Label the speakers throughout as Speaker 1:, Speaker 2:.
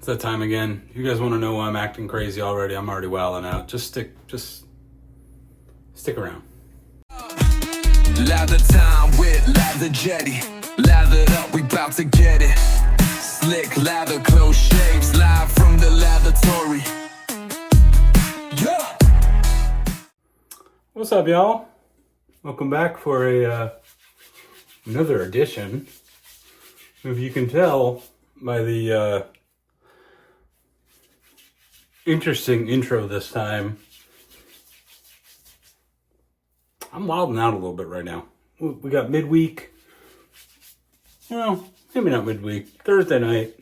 Speaker 1: It's that time again. You guys want to know why I'm acting crazy already? I'm already wilding out. Just stick around.
Speaker 2: Lather time with Lather Jetty. Lathered up, we bout to get it. Slick lather, close shaves, live from the laboratory. Yeah.
Speaker 1: What's up, y'all? Welcome back for another edition. If you can tell by the interesting intro this time, I'm wilding out a little bit right now. We got midweek. Maybe not midweek. Thursday night.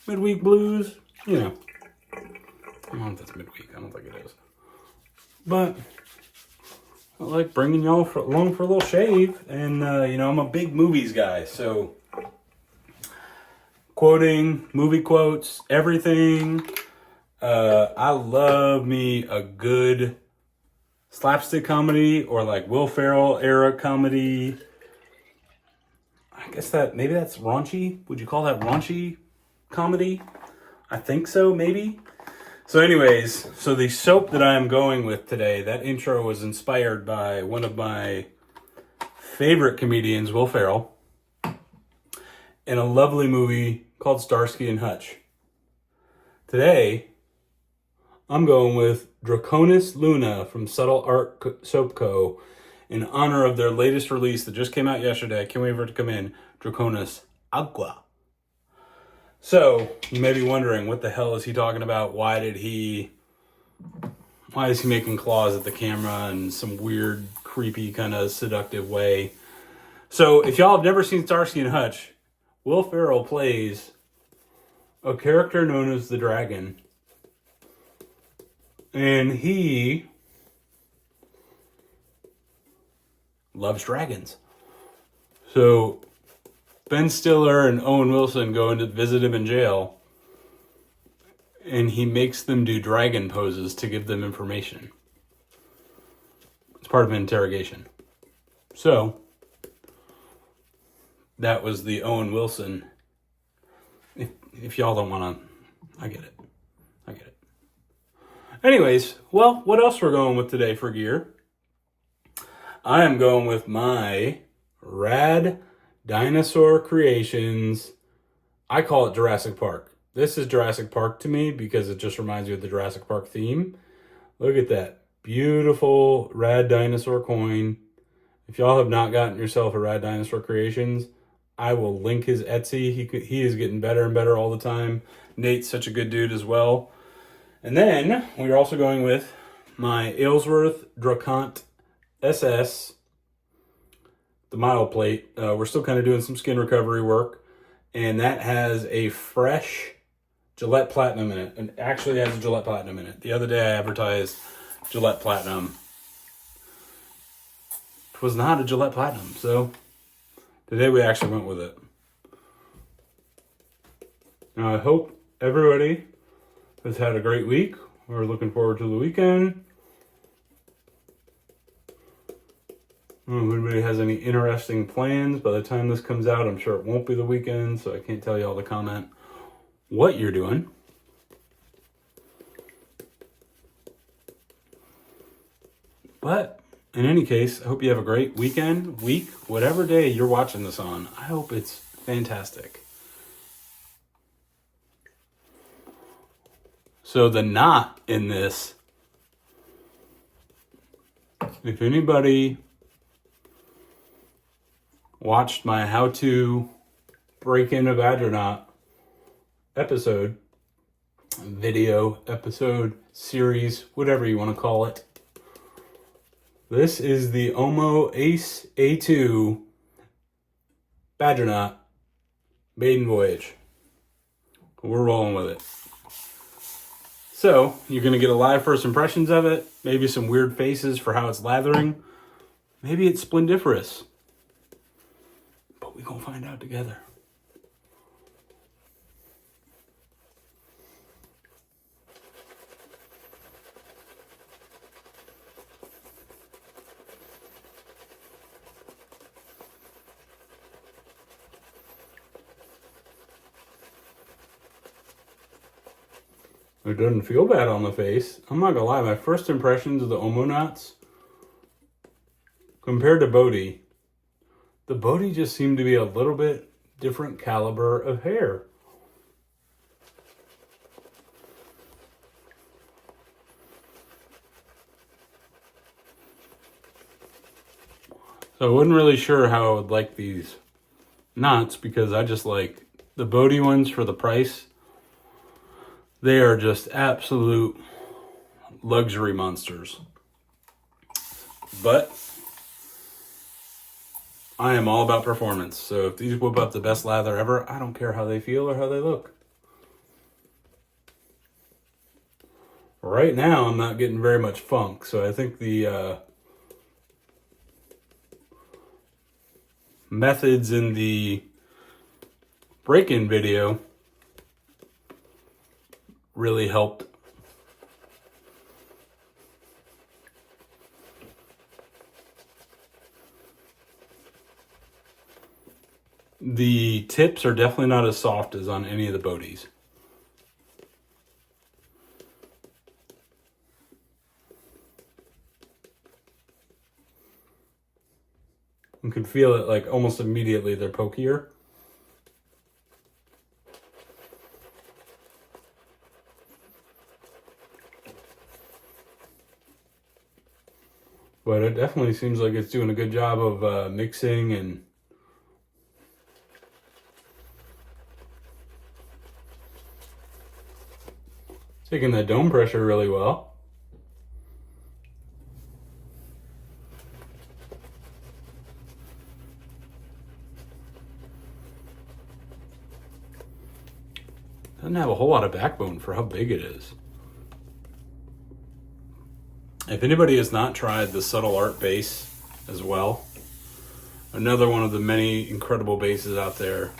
Speaker 1: Midweek blues. I don't know if that's midweek. I don't think it is. But I like bringing y'all along for a little shave. And, I'm a big movies guy. So, quoting, movie quotes, everything. I love me a good slapstick comedy or like Will Ferrell era comedy. I guess maybe that's raunchy. Would you call that raunchy comedy? I think so, maybe. So anyways, the soap that I am going with today, that intro was inspired by one of my favorite comedians, Will Ferrell, in a lovely movie called Starsky and Hutch. Today, I'm going with Draconis Luna from Subtle Art Soap Co. in honor of their latest release that just came out yesterday. I can't wait for it to come in. Draconis Agua. So, you may be wondering, what the hell is he talking about? Why is he making claws at the camera in some weird, creepy, kind of seductive way? So, if y'all have never seen Starsky and Hutch, Will Ferrell plays a character known as the Dragon. And he loves dragons. So Ben Stiller and Owen Wilson go in to visit him in jail. And he makes them do dragon poses to give them information. It's part of an interrogation. So that was the Owen Wilson. If y'all don't want to, I get it. Anyways, well, what else we're going with today for gear? I am going with my Rad Dinosaur Creations. I call it Jurassic Park. This is Jurassic Park to me because it just reminds me of the Jurassic Park theme. Look at that beautiful Rad Dinosaur coin. If y'all have not gotten yourself a Rad Dinosaur Creations, I will link his Etsy. He is getting better and better all the time. Nate's such a good dude as well. And then we're also going with my Aylsworth Drakkant SS, the model plate. We're still kind of doing some skin recovery work. And that has a fresh Gillette Platinum in it. And actually has a Gillette Platinum in it. The other day I advertised Gillette Platinum. It was not a Gillette Platinum. So today we actually went with it. Now I hope everybody has had a great week. We're looking forward to the weekend. I don't know if anybody has any interesting plans. By the time this comes out, I'm sure it won't be the weekend, so I can't tell you all to comment what you're doing. But in any case, I hope you have a great weekend, week, whatever day you're watching this on. I hope it's fantastic. So the knot in this, if anybody watched my how to break in a badger knot video episode, series, whatever you want to call it. This is the Oumo Ace A2 badger knot maiden voyage. We're rolling with it. So, you're going to get a live first impressions of it, maybe some weird faces for how it's lathering. Maybe it's splendiferous. But we're going to find out together. It doesn't feel bad on the face. I'm not gonna lie, my first impressions of the Oumo knots compared to Bodhi, the Bodhi just seemed to be a little bit different caliber of hair. So I wasn't really sure how I would like these knots because I just like the Bodhi ones for the price. They are just absolute luxury monsters. But I am all about performance. So if these whip up the best lather ever, I don't care how they feel or how they look. Right now, I'm not getting very much funk. So I think the methods in the break-in video really helped. The tips are definitely not as soft as on any of the Bodhis. You can feel it like almost immediately they're pokier. But it definitely seems like it's doing a good job of mixing and taking that dome pressure really well. Doesn't have a whole lot of backbone for how big it is. If anybody has not tried the Subtle Art base as well, another one of the many incredible bases out there.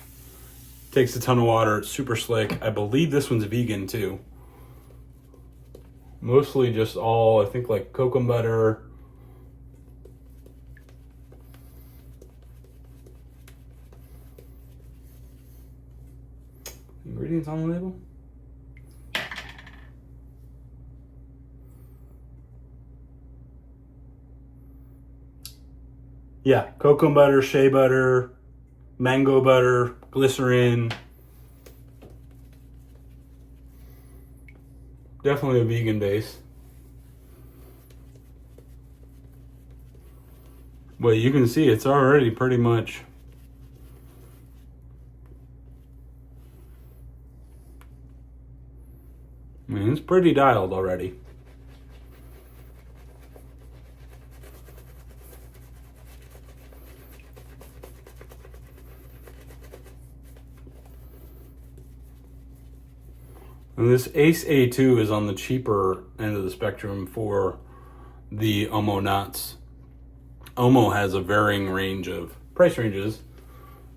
Speaker 1: Takes a ton of water, it's super slick. I believe this one's vegan too. Mostly just all, I think like cocoa butter. Ingredients on the label? Yeah, cocoa butter, shea butter, mango butter, glycerin. Definitely a vegan base. But you can see it's already pretty much it's pretty dialed already. And this Ace A2 is on the cheaper end of the spectrum for the Oumo knots. Oumo has a varying range of price ranges.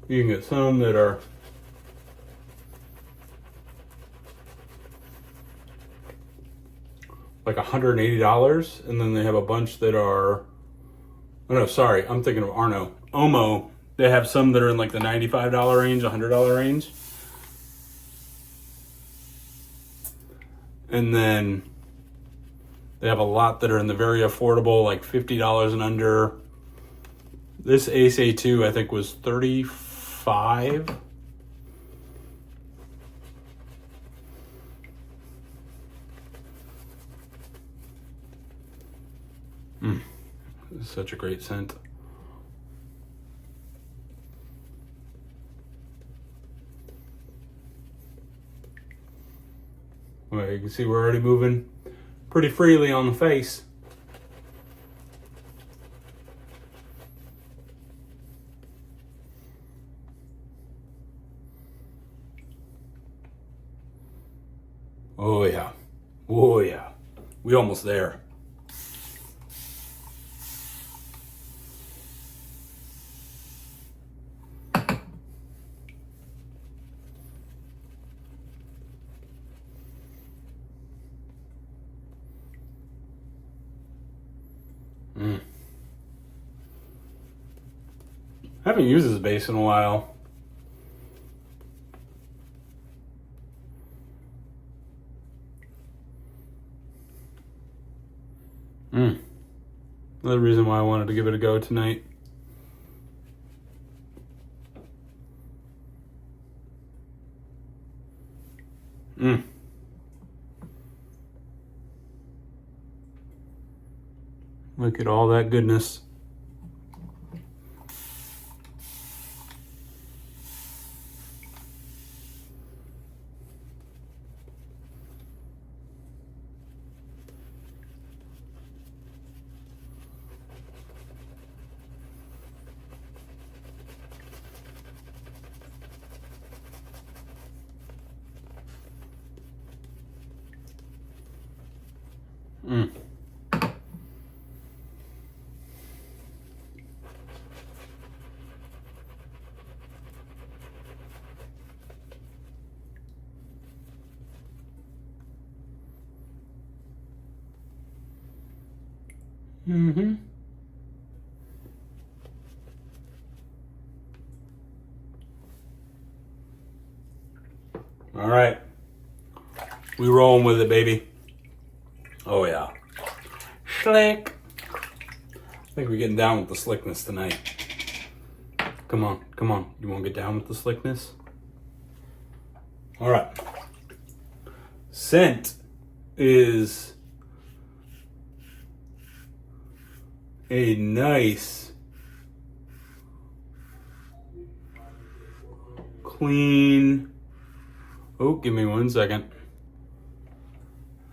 Speaker 1: You can get some that are like $180, and then they have a bunch that are, oh no, sorry, I'm thinking of Arno. Oumo, they have some that are in like the $95 range, $100 range. And then they have a lot that are in the very affordable, like $50 and under. This Ace A2, I think, was $35. This is such a great scent. Well, you can see we're already moving pretty freely on the face. Oh yeah. Oh yeah. We almost there. I haven't used this base in a while. Another reason why I wanted to give it a go tonight. Look at all that goodness. All right. We rolling with it, baby. Oh, yeah. Slick. I think we're getting down with the slickness tonight. Come on, come on. You want to get down with the slickness? All right. Scent is a nice, clean. Oh, give me 1 second.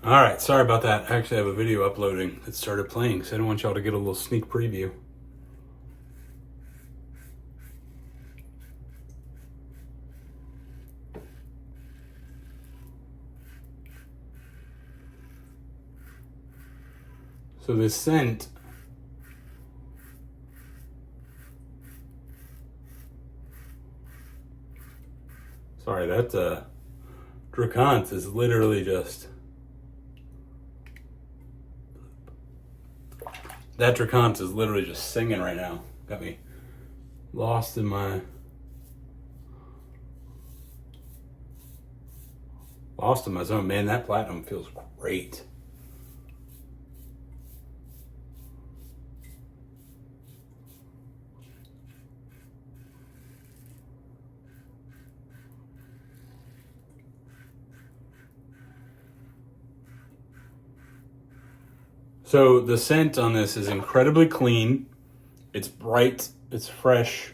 Speaker 1: All right, sorry about that. I actually have a video uploading that started playing, so I don't want y'all to get a little sneak preview. So this scent sorry, that Drakkant is literally just singing right now. Got me lost in my zone. Man, that platinum feels great. So the scent on this is incredibly clean. It's bright. It's fresh.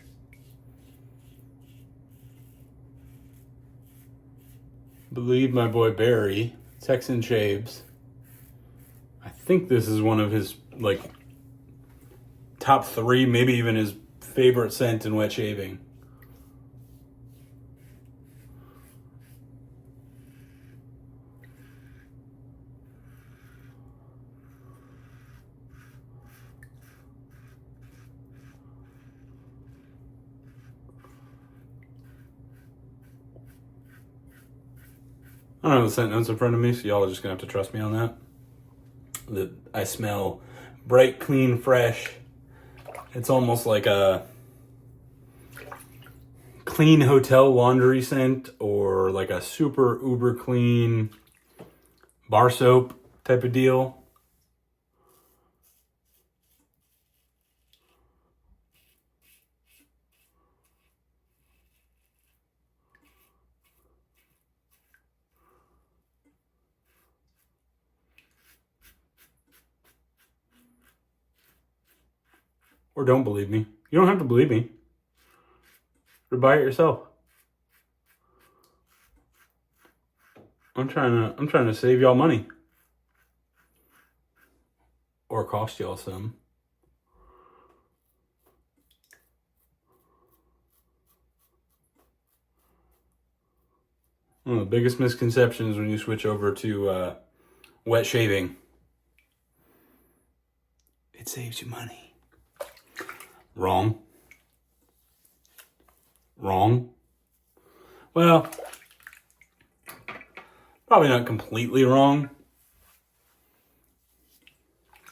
Speaker 1: Believe my boy Barry, Texan Shaves. I think this is one of his like top 3, maybe even his favorite scent in wet shaving. I don't have the scent notes in front of me, so y'all are just gonna have to trust me on that. I smell bright, clean, fresh. It's almost like a clean hotel laundry scent or like a super uber clean bar soap type of deal. Or don't believe me. You don't have to believe me. Or buy it yourself. I'm trying to save y'all money. Or cost y'all some. One of the biggest misconceptions when you switch over to wet shaving. It saves you money. Wrong. Wrong. Well, probably not completely wrong.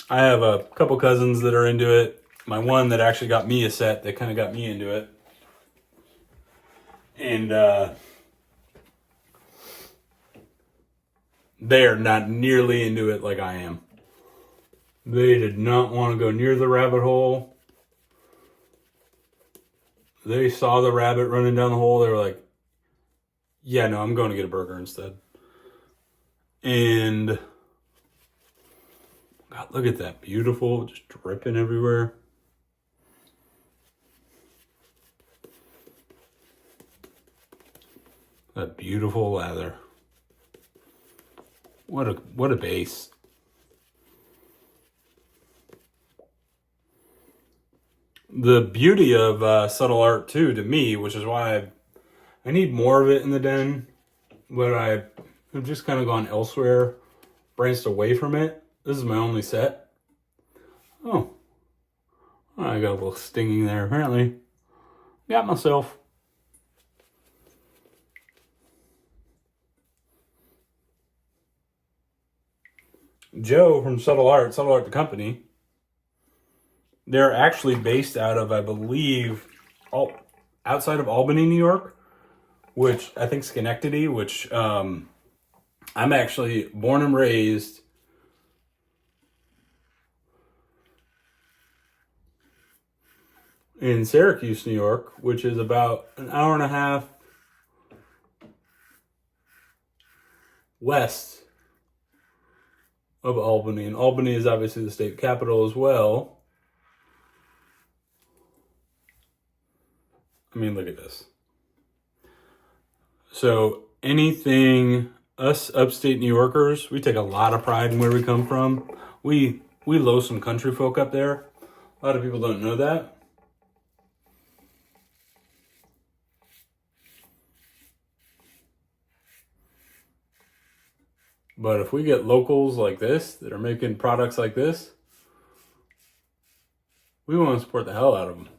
Speaker 1: I have a couple cousins that are into it. My one that actually got me a set that kind of got me into it. And they're not nearly into it like I am. They did not want to go near the rabbit hole. They saw the rabbit running down the hole. They were like, yeah, no, I'm going to get a burger instead. And God, look at that. Beautiful, just dripping everywhere. That beautiful lather. What a base. The beauty of subtle art too, to me, which is why I need more of it in the den, but I've just kind of gone elsewhere, branched away from it. This is my only set. Oh, I got a little stinging there. Apparently, got myself. Joe from Subtle Art the company. They're actually based out of, I believe, outside of Albany, New York, which I think Schenectady, which I'm actually born and raised in Syracuse, New York, which is about an hour and a half west of Albany. And Albany is obviously the state capital as well. I mean, look at this. So anything, us upstate New Yorkers, we take a lot of pride in where we come from. We low some country folk up there. A lot of people don't know that. But if we get locals like this that are making products like this, we want to support the hell out of them.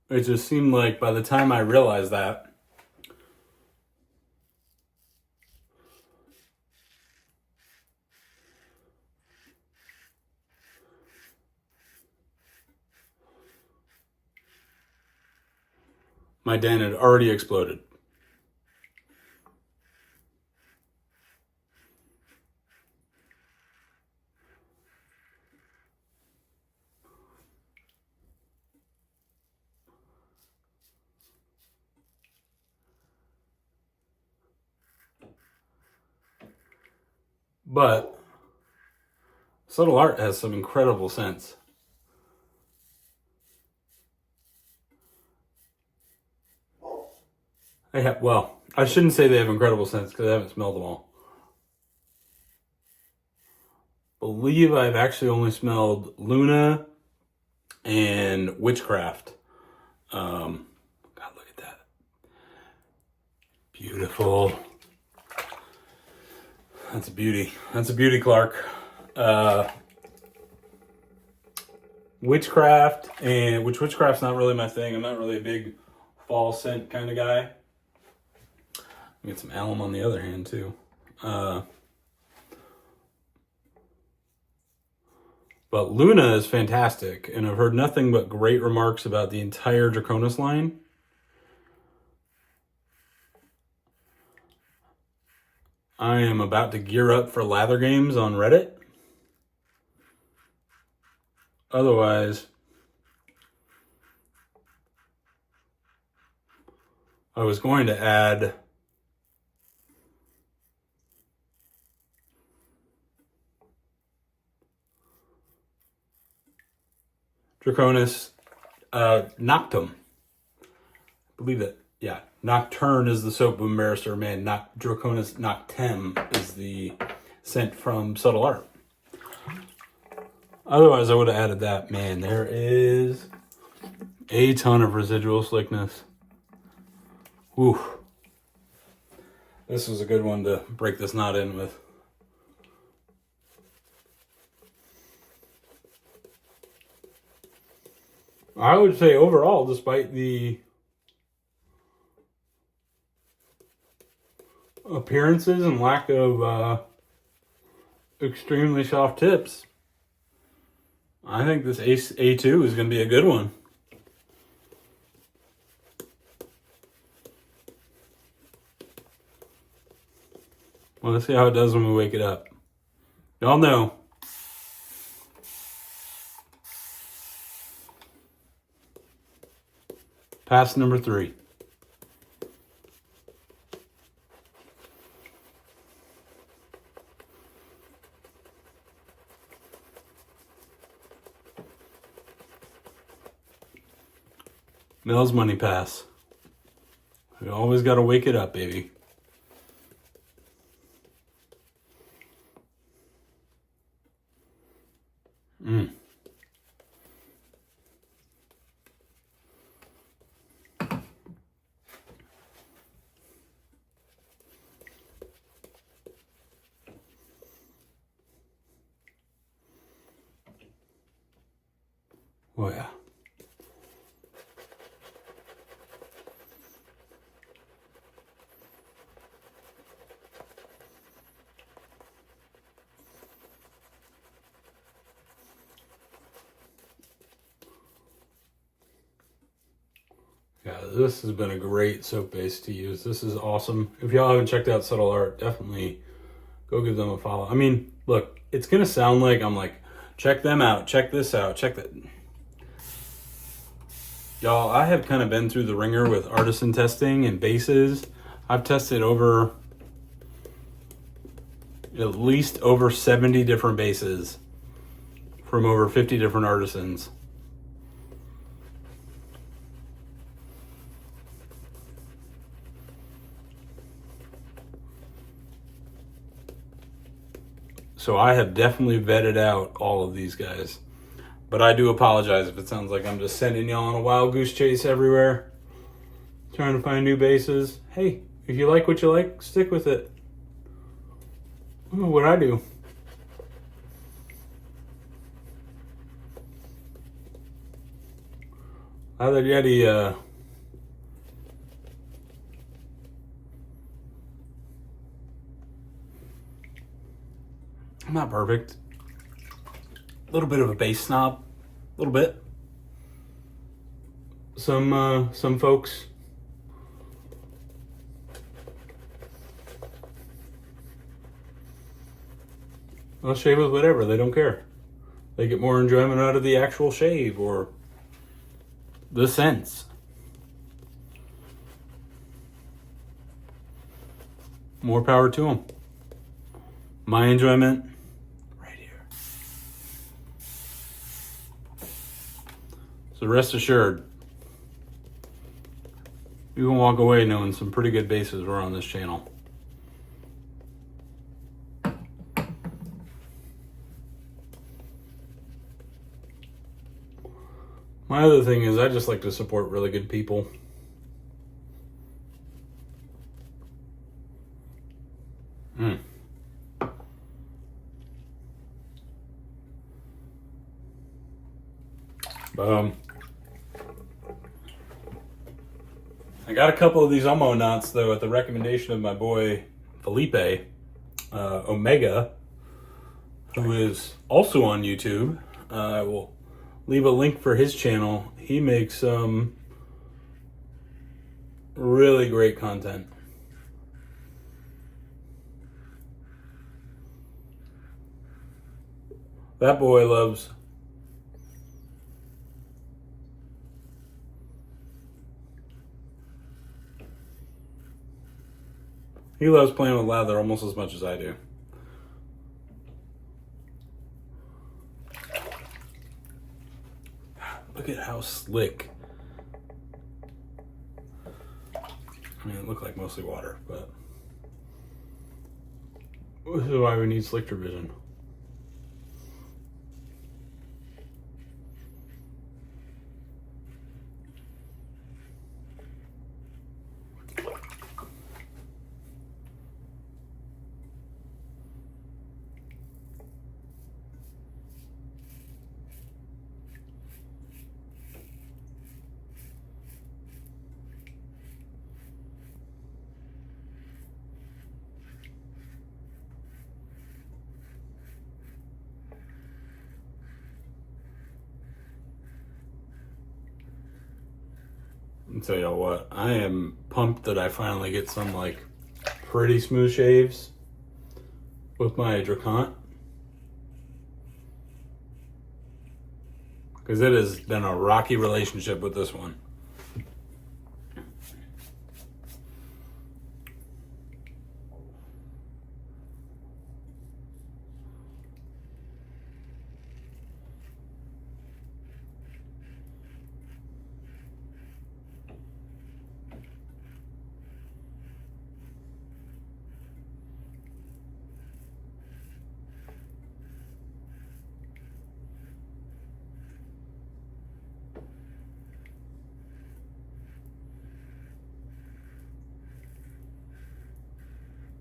Speaker 1: It just seemed like by the time I realized that, my den had already exploded. But subtle art has some incredible scents. Well, I shouldn't say they have incredible scents because I haven't smelled them all. Believe I've actually only smelled Luna and Witchcraft. God, look at that. Beautiful. That's a beauty. That's a beauty, Clark. Witchcraft, which Witchcraft's not really my thing. I'm not really a big fall scent kind of guy. Get some alum on the other hand too. But Luna is fantastic, and I've heard nothing but great remarks about the entire Draconis line. I am about to gear up for lather games on Reddit. Otherwise, I was going to add Draconis Noctum. I believe that, yeah. Nocturne is the soap boom barrister, man. Draconis Noctem is the scent from Subtle Art. Otherwise, I would have added that. Man, there is a ton of residual slickness. Whew. This was a good one to break this knot in with. I would say overall, despite the appearances and lack of extremely soft tips, I think this A2 is going to be a good one. Well, let's see how it does when we wake it up. Y'all know. Pass number 3. Mel's money pass. We always got to wake it up, baby. Oh, yeah. Yeah, this has been a great soap base to use. This is awesome. If y'all haven't checked out Subtle Art, definitely go give them a follow. I mean, look, it's going to sound like I'm like, check them out, check this out, check that. Y'all, I have kind of been through the ringer with artisan testing and bases. I've tested over at least over 70 different bases from over 50 different artisans. So I have definitely vetted out all of these guys. But I do apologize if it sounds like I'm just sending y'all on a wild goose chase everywhere, trying to find new bases. Hey, if you like what you like, stick with it. Ooh, what I do. Lather Yeti, I'm not perfect. A little bit of a base snob. A little bit. Some folks they'll shave with whatever. They don't care. They get more enjoyment out of the actual shave or the scents. More power to them. My enjoyment, right here. So rest assured, you can walk away knowing some pretty good bases were on this channel. My other thing is I just like to support really good people. I got a couple of these Oumo knots though at the recommendation of my boy Felipe Omega, who is also on YouTube. I will leave a link for his channel. He makes some really great content. That boy loves playing with lather almost as much as I do. Look at how slick. I mean, it looked like mostly water, but this is why we need slick vision. I'll tell y'all what, I am pumped that I finally get some like pretty smooth shaves. with my Drakkant. Because it has been a rocky relationship with this one.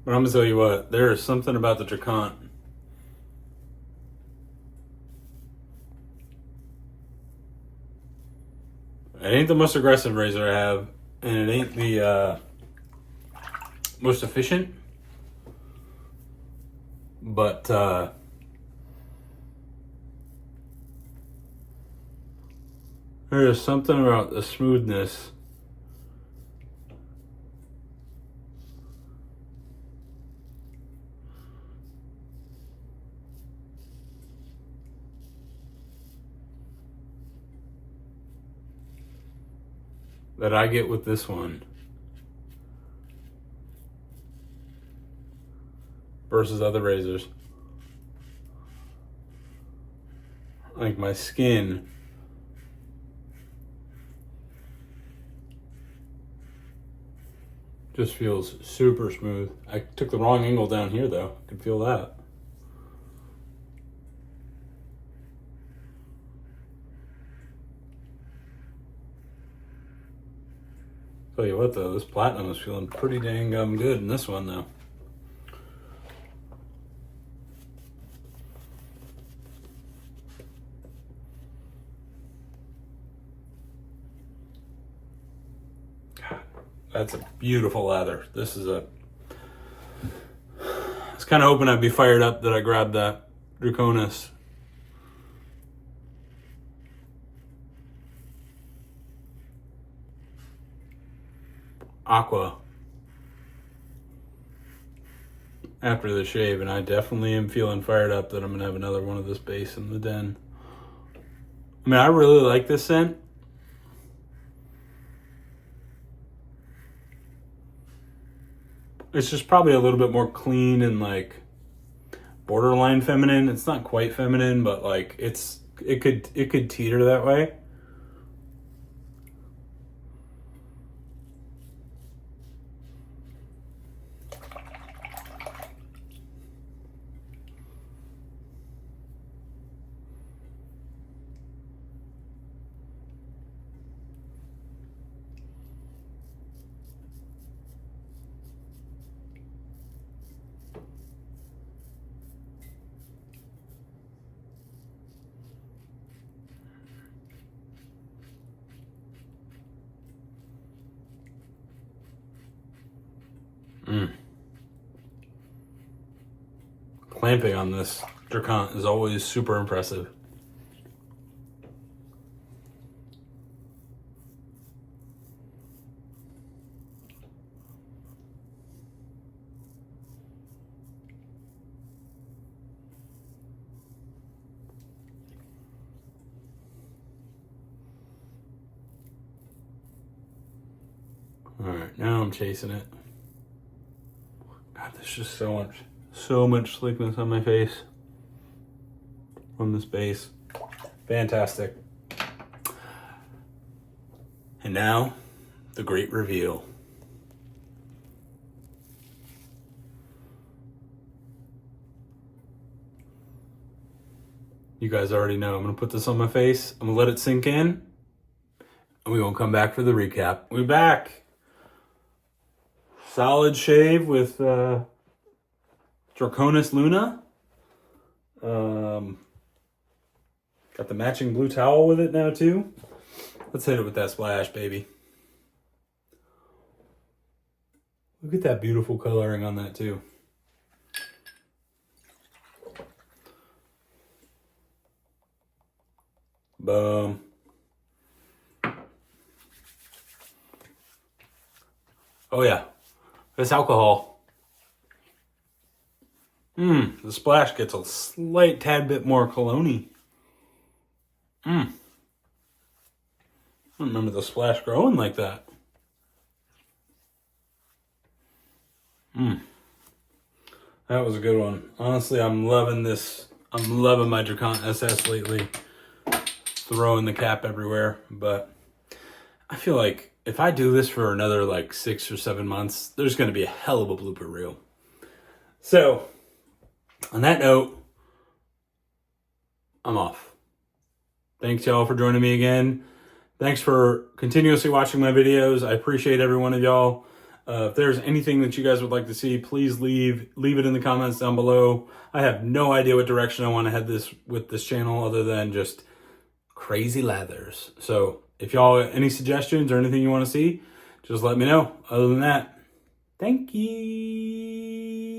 Speaker 1: But I'm gonna tell you what, there is something about the Drakkant. It ain't the most aggressive razor I have, and it ain't the most efficient. But there is something about the smoothness that I get with this one versus other razors. Like my skin just feels super smooth. I took the wrong angle down here though. I could feel that. Tell you what though, this platinum is feeling pretty dang good in this one though. God, that's a beautiful lather. This is a... I was kind of hoping I'd be fired up that I grabbed that Draconis. Aqua after the shave, and I definitely am feeling fired up that I'm gonna have another one of this base in the den. I mean, I really like this scent. It's just probably a little bit more clean and like borderline feminine. It's not quite feminine, but like it could teeter that way. Clamping on this Drakkant is always super impressive. All right, now I'm chasing it. God, there's just so much slickness on my face from this base. Fantastic. And now, the great reveal. You guys already know. I'm gonna put this on my face. I'm gonna let it sink in, and we won't come back for the recap. We're back. Solid shave with Draconis Luna. Got the matching blue towel with it now too. Let's hit it with that splash, baby. Look at that beautiful coloring on that too. Boom. Oh yeah. This alcohol The splash gets a slight tad bit more cologne-y. I don't remember the splash growing like that. That was a good one. Honestly, I'm loving this. I'm loving my Drakkant SS lately. Throwing the cap everywhere. But I feel like if I do this for another like 6 or 7 months, there's going to be a hell of a blooper reel. So, on that note, I'm off. Thanks y'all for joining me again. Thanks for continuously watching my videos. I appreciate every one of y'all. If there's anything that you guys would like to see, please leave it in the comments down below. I have no idea what direction I want to head with this channel other than just crazy lathers. So if y'all have any suggestions or anything you want to see, just let me know. Other than that, thank you.